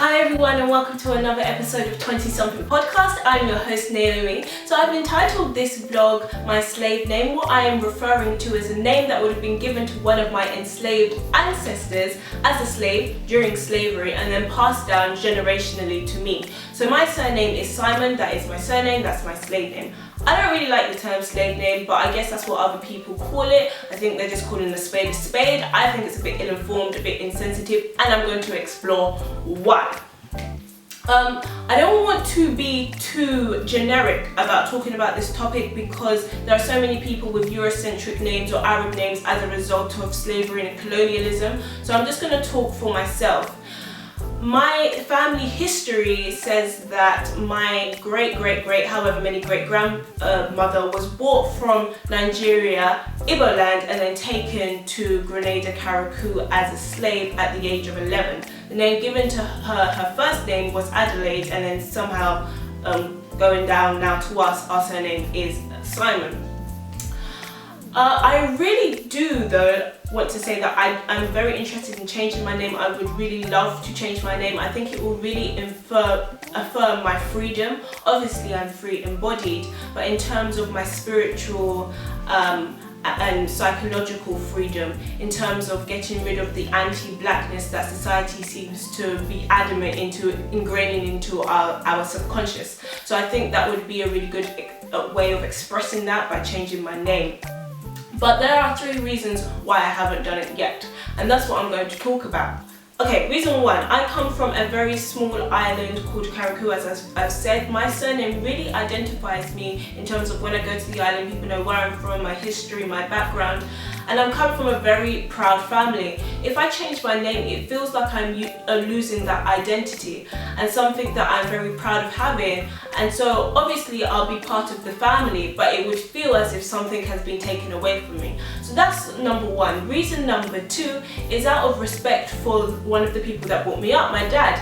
Hi everyone and welcome to another episode of 20 Something Podcast. I'm your host Naomi. So I've entitled this vlog My Slave Name. What I am referring to is a name that would have been given to one of my enslaved ancestors as a slave during slavery and then passed down generationally to me. So my surname is Simon, that is my surname, that's my slave name. I don't really like the term slave name, but I guess that's what other people call it. I think they're just calling a spade a spade. I think it's a bit ill-informed, a bit insensitive, and I'm going to explore why. I don't want to be too generic about talking about this topic because there are so many people with Eurocentric names or Arab names as a result of slavery and colonialism. So I'm just going to talk for myself. My family history says that my great however many great-grandmother was brought from Nigeria, Igbo land, and then taken to Grenadian as a slave at the age of 11. The name given to her first name was Adelaide, and then somehow going down now to us, our surname is Simon. I really do though want to say that I'm very interested in changing my name. I would really love to change my name. I think it will really affirm my freedom. Obviously I'm free embodied, but in terms of my spiritual and psychological freedom, in terms of getting rid of the anti-blackness that society seems to be adamant into ingraining into our subconscious. So I think that would be a really good way of expressing that by changing my name. But there are 3 reasons why I haven't done it yet, and that's what I'm going to talk about. Okay, reason 1, I come from a very small island called Karakou, as I've said. My surname really identifies me in terms of when I go to the island, people know where I'm from, my history, my background, and I'm coming from a very proud family. If I change my name, it feels like I'm losing that identity and something that I'm very proud of having, and so obviously I'll be part of the family, but it would feel as if something has been taken away from me. So that's number 1. Reason number 2 is out of respect for one of the people that brought me up, my dad.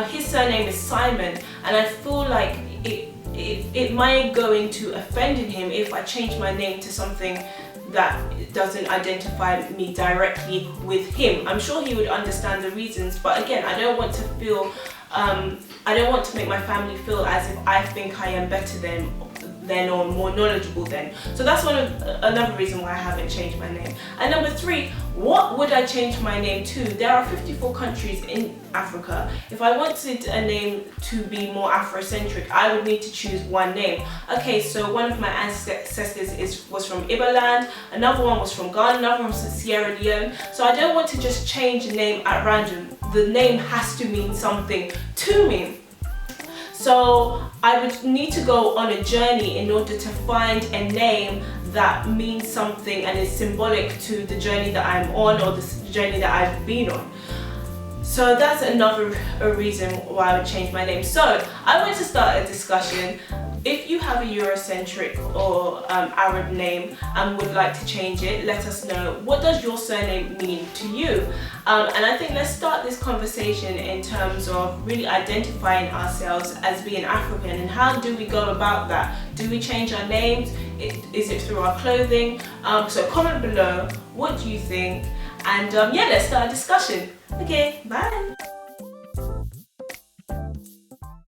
His surname is Simon, and I feel like it might go into offending him if I change my name to something that doesn't identify me directly with him. I'm sure he would understand the reasons, but again, I don't want to feel, I don't want to make my family feel as if I think I am better than or more knowledgeable than. So that's another reason why I haven't changed my name. And number 3, what would I change my name to? There are 54 countries in Africa. If I wanted a name to be more Afrocentric, I would need to choose one name. Okay, so one of my ancestors was from Igbo land, another one was from Ghana, another one was from Sierra Leone. So I don't want to just change a name at random. The name has to mean something to me. So I would need to go on a journey in order to find a name that means something and is symbolic to the journey that I'm on or the journey that I've been on. So that's another reason why I would change my name. So I want to start a discussion. If you have a Eurocentric or Arab name and would like to change it, let us know. What does your surname mean to you? And I think let's start this conversation in terms of really identifying ourselves as being African, and how do we go about that? Do we change our names? Is it through our clothing? So comment below, what do you think? And yeah, let's start a discussion. Okay, bye.